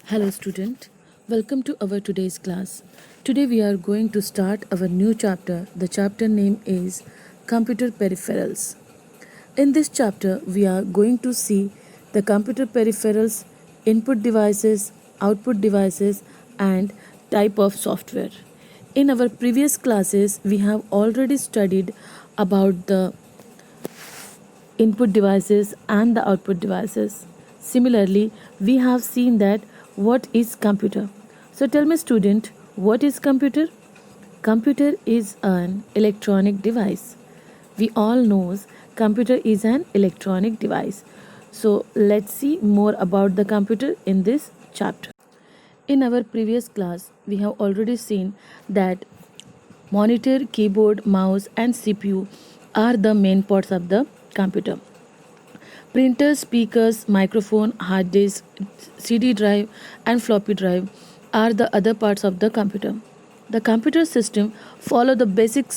Hello student, welcome to our today's class. Today we are going to start our new chapter. The chapter name is Computer Peripherals. In this chapter we are going to see the computer peripherals, input devices, output devices and type of software. In our previous classes we have already studied about the input devices and the output devices. Similarly, we have seen that what is computer. So tell me student, what is computer? Computer is an electronic device. We all knows computer is an electronic device. So let's see more about the computer in this chapter. In our previous class, we have already seen that monitor, keyboard, mouse and CPU are the main parts of the computer. Printers, speakers, microphone, hard disk, CD drive, and floppy drive are the other parts of the computer. The computer system follow the basic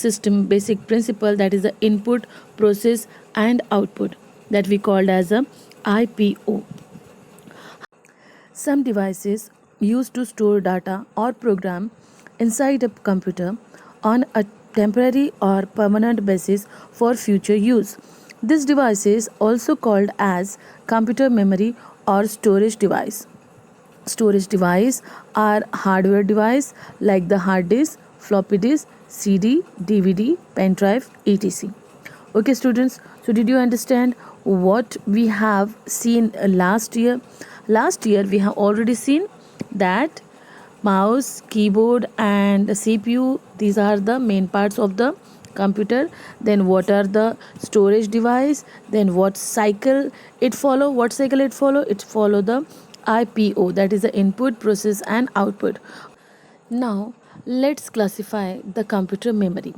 principle, that is the input, process, and output, that we called as a IPO. Some devices used to store data or program inside a computer on a temporary or permanent basis for future use. This device is also called as computer memory or storage device. Storage device are hardware device like the hard disk, floppy disk, CD, DVD, pen drive, etc. Okay students, so did you understand what we have seen last year? Last year we have already seen that mouse, keyboard and CPU, these are the main parts of the computer. Then what are the storage device, then what cycle it follow, it follow the IPO, that is the input, process and output. Now let's classify the computer memory.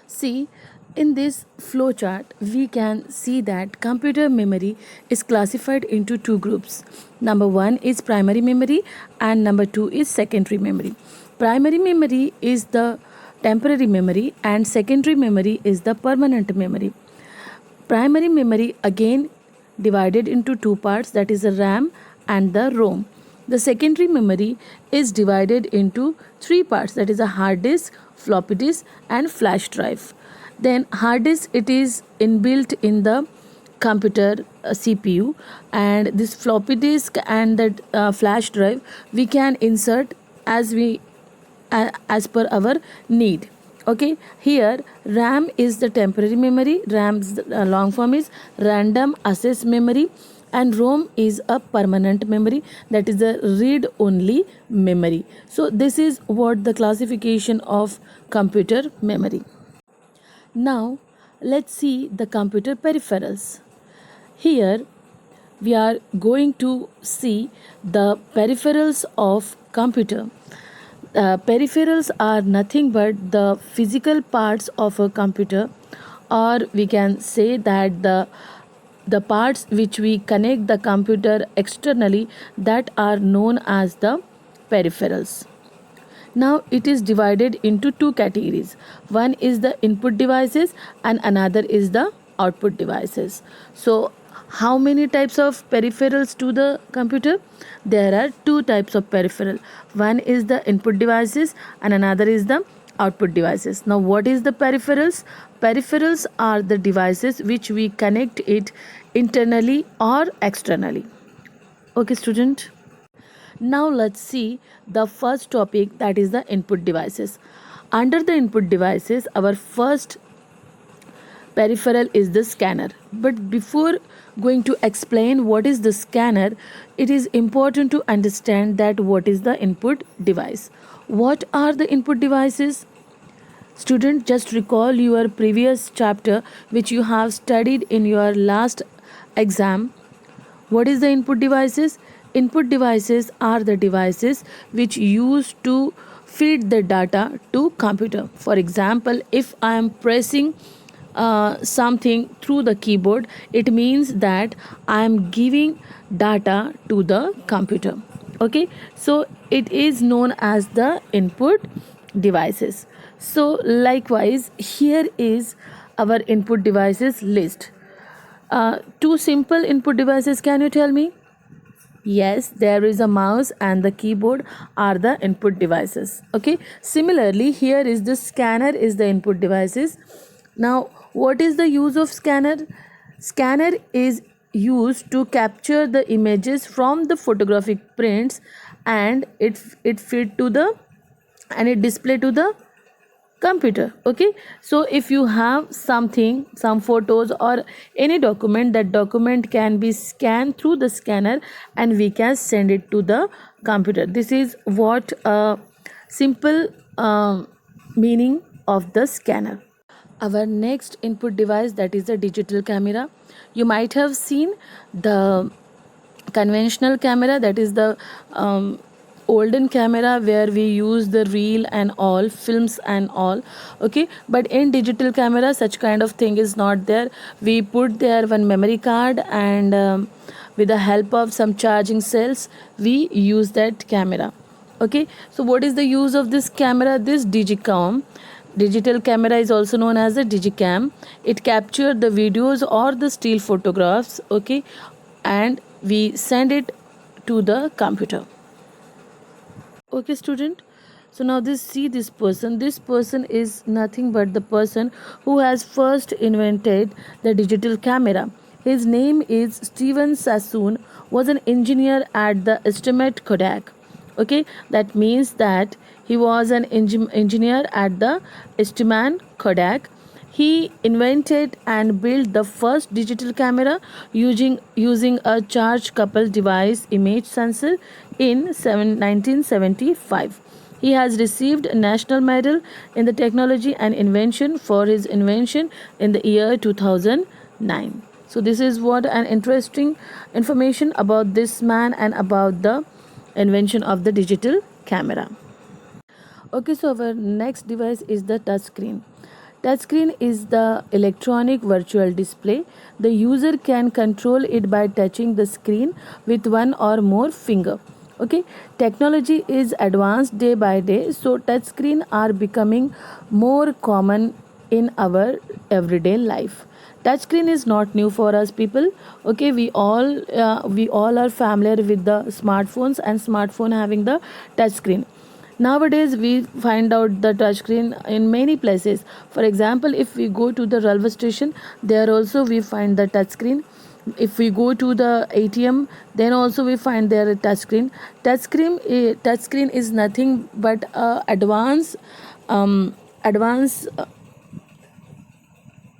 See, in this flowchart, we can see that computer memory is classified into two groups. Number one is primary memory and number two is secondary memory. Primary memory is the temporary memory and secondary memory is the permanent memory. Primary memory again divided into two parts, that is the RAM and the ROM. The secondary memory is divided into three parts, that is a hard disk, floppy disk and flash drive. Then hard disk, it is inbuilt in the computer CPU, and this floppy disk and that flash drive we can insert as per our need. Okay, here RAM is the temporary memory. RAM's long form is random access memory, and ROM is a permanent memory, that is a read only memory. So this is what the classification of computer memory. Now let's see the computer peripherals. Here we are going to see the peripherals of computer. Peripherals are nothing but the physical parts of a computer, or we can say that the parts which we connect the computer externally, that are known as the peripherals. Now it is divided into two categories. One is the input devices and another is the output devices. So how many types of peripherals to the computer? There are two types of peripheral. One is the input devices and another is the output devices. Now what is the peripherals? Peripherals are the devices which we connect it internally or externally. Okay student. Now let's see the first topic, that is the input devices. Under the input devices, our first peripheral is the scanner. But before going to explain what is the scanner, it is important to understand that what is the input device. What are the input devices? Student, just recall your previous chapter which you have studied in your last exam. What is the input devices? Input devices are the devices which used to feed the data to computer. For example, if I am pressing something through the keyboard, it means that I am giving data to the computer. Okay, so it is known as the input devices. So likewise, here is our input devices list. Two simple input devices, can you tell me? Yes, there is a mouse and the keyboard are the input devices. Okay. Similarly, here is the scanner is the input devices. Now, what is the use of scanner? Scanner is used to capture the images from the photographic prints, and it fit to the and it display to the computer. Okay, so if you have something, some photos or any document, that document can be scanned through the scanner and we can send it to the computer. This is what a simple meaning of the scanner. Our next input device, that is a digital camera. You might have seen the conventional camera, that is the olden camera where we use the reel and all films and all. Okay, but in digital camera such kind of thing is not there. We put there one memory card, and with the help of some charging cells we use that camera. Okay, so what is the use of this camera? This digicam, digital camera is also known as a digicam. It captures the videos or the still photographs. Okay, and we send it to the computer. Okay, student, so now this person is nothing but the person who has first invented the digital camera. His name is Steven Sassoon, was an engineer at the estimate Kodak. Okay, that means that he was an engineer at the Eastman Kodak. He invented and built the first digital camera using a charge coupled device image sensor in 1975. He has received a national medal in the technology and invention for his invention in the year 2009. So this is what an interesting information about this man and about the invention of the digital camera. Okay, so our next device is the touchscreen. Touchscreen is the electronic virtual display. The user can control it by touching the screen with one or more finger. Okay, technology is advanced day by day, so touchscreen are becoming more common in our everyday life. Touchscreen is not new for us people. Okay, we all are familiar with the smartphones and smartphone having the touchscreen. Nowadays we find out the touchscreen in many places. For example, if we go to the railway station, there also we find the touchscreen. If we go to the ATM, then also we find there a touchscreen. Touchscreen is nothing but advanced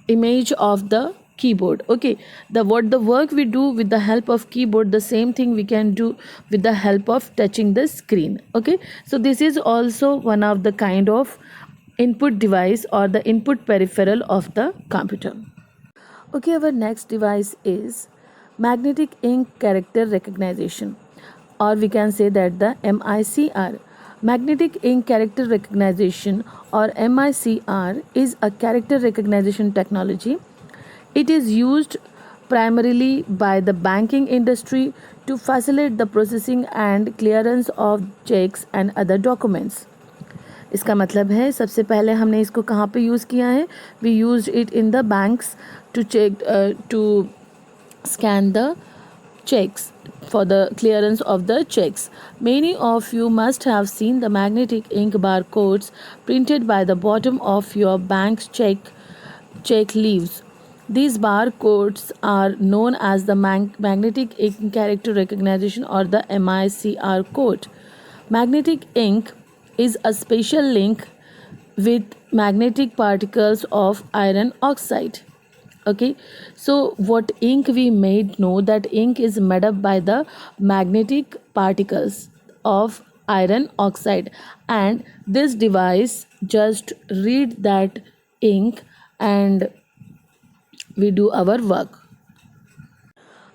image of the keyboard. Okay, the work we do with the help of keyboard, the same thing we can do with the help of touching the screen. Okay, so this is also one of the kind of input device or the input peripheral of the computer. Okay, our next device is magnetic ink character recognition, or we can say that the MICR. Magnetic ink character recognition or MICR is a character recognition technology. It is used primarily by the banking industry to facilitate the processing and clearance of checks and other documents. इसका मतलब है सबसे पहले हमने इसको कहाँ पे use किया है? We use it in the banks to check to scan the checks for the clearance of the checks. Many of you must have seen the magnetic ink barcodes printed by the bottom of your bank's check leaves. These barcodes are known as the magnetic ink character recognition or the MICR code. Magnetic ink is a special link with magnetic particles of iron oxide. Okay, so what ink we made know that ink is made up by the magnetic particles of iron oxide, and this device just read that ink and we do our work.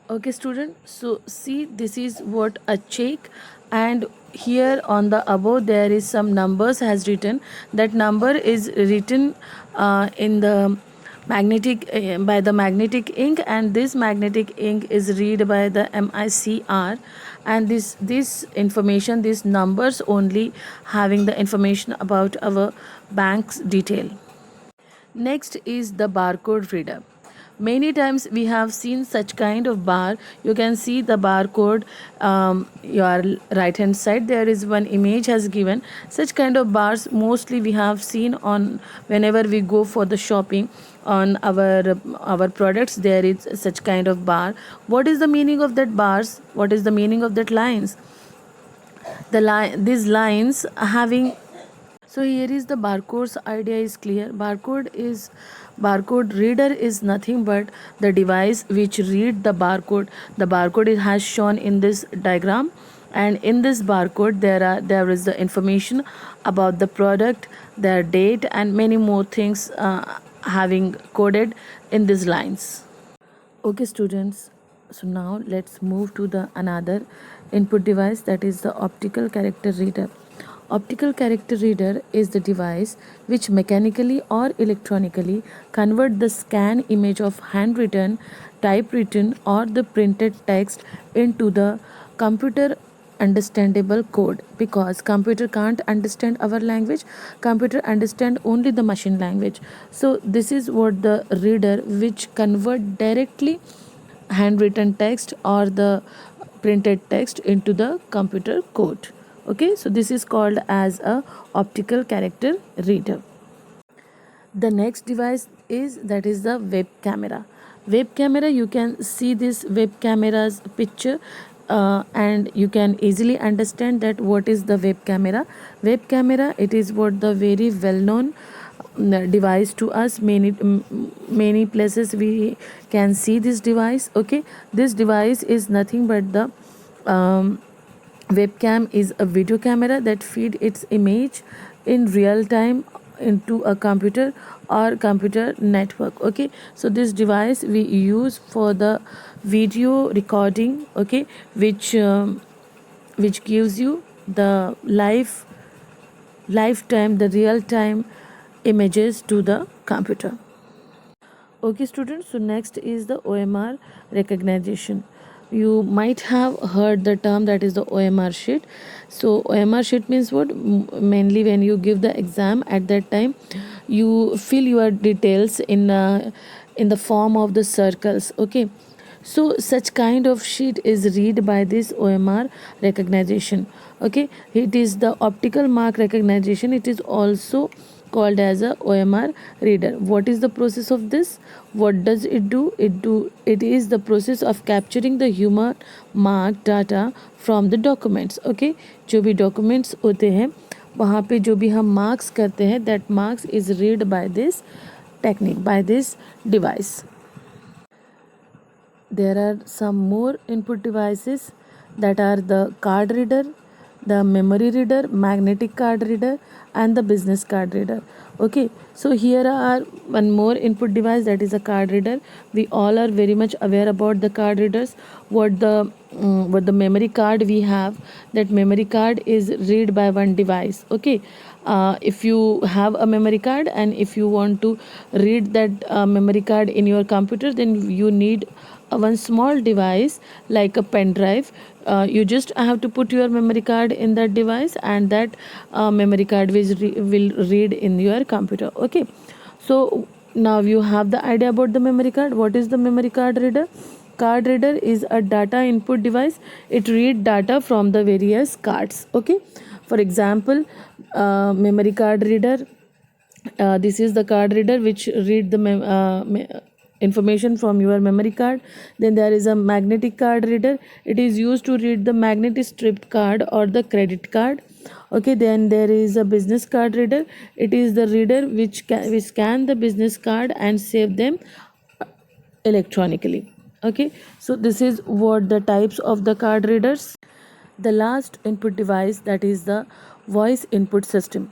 Okay student, so see, this is what a check, and here on the above there is some numbers has written. That number is written in the magnetic by the magnetic ink, and this magnetic ink is read by the MICR, and this information, these numbers only having the information about our bank's detail. Next is the barcode reader. Many times we have seen such kind of bar. You can see the barcode, your right hand side there is one image has given such kind of bars. Mostly we have seen on whenever we go for the shopping on our products, there is such kind of bar. What is the meaning of that bars? What is the meaning of that lines? These lines having, so here is the barcode's idea is clear. Barcode reader is nothing but the device which read the barcode. The barcode is has shown in this diagram, and in this barcode there is the information about the product, their date, and many more things having coded in these lines. Okay, students. So now let's move to the another input device, that is the optical character reader. Optical character reader is the device which mechanically or electronically convert the scan image of handwritten, typewritten or the printed text into the computer understandable code, because computer can't understand our language, computer understand only the machine language. So this is what the reader which convert directly handwritten text or the printed text into the computer code. Okay, so this is called as a optical character reader. The next device is, that is the web camera. Web camera, you can see this web camera's picture, and you can easily understand that what is the web camera. Web camera, it is what the very well known device to us. Many places we can see this device. Okay, this device is nothing but the webcam is a video camera that feed its image in real time into a computer or computer network. Okay, so this device we use for the video recording, okay, which gives you the lifetime, the real time images to the computer. Okay, students, so next is the OMR recognition. You might have heard the term, that is the OMR sheet. So OMR sheet means what? Mainly when you give the exam, at that time you fill your details in the form of the circles. Okay, so such kind of sheet is read by this OMR recognition. Okay, it is the optical mark recognition. It is also called as a OMR reader. What is the process of this? What does it do? It is the process of capturing the human mark data from the documents. Okay, जो भी documents होते हैं वहाँ पे जो भी हम marks करते हैं, that marks is read by this technique, by this device. There are some more input devices, that are the card reader, the memory reader, magnetic card reader, and the business card reader. Okay, so here are one more input device, that is a card reader. We all are very much aware about the card readers. What the memory card we have, that memory card is read by one device. Okay, if you have a memory card and if you want to read that memory card in your computer, then you need one small device like a pen drive. You just have to put your memory card in that device, and that memory card will read in your computer. Okay, so now you have the idea about the memory card. What is the memory card reader? Card reader is a data input device. It read data from the various cards. Okay, for example, memory card reader, this is the card reader which read the information from your memory card. Then there is a magnetic card reader. It is used to read the magnetic stripped card or the credit card. Okay, then there is a business card reader. It is the reader which scan the business card and save them electronically. Okay, so this is what the types of the card readers. The last input device, that is the voice input system.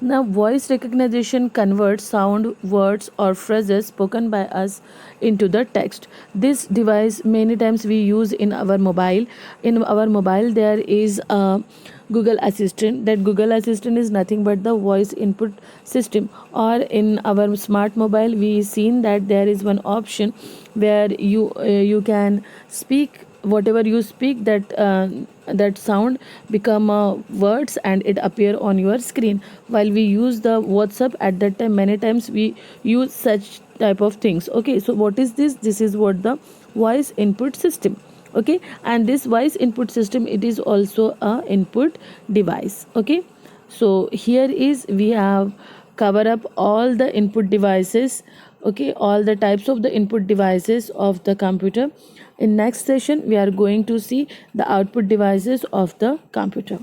Now, voice recognition converts sound, words, or phrases spoken by us into the text. This device many times we use in our mobile. In our mobile, there is a Google Assistant. That Google Assistant is nothing but the voice input system. Or in our smart mobile, we seen that there is one option where you can speak whatever you speak, that that sound become words and it appear on your screen. While we use the WhatsApp at that time, many times we use such type of things. Okay, so what is this? This is what the voice input system. Okay, and this voice input system, it is also a input device. Okay, so here is we have cover up all the input devices. Okay, all the types of the input devices of the computer. In next session we are going to see the output devices of the computer.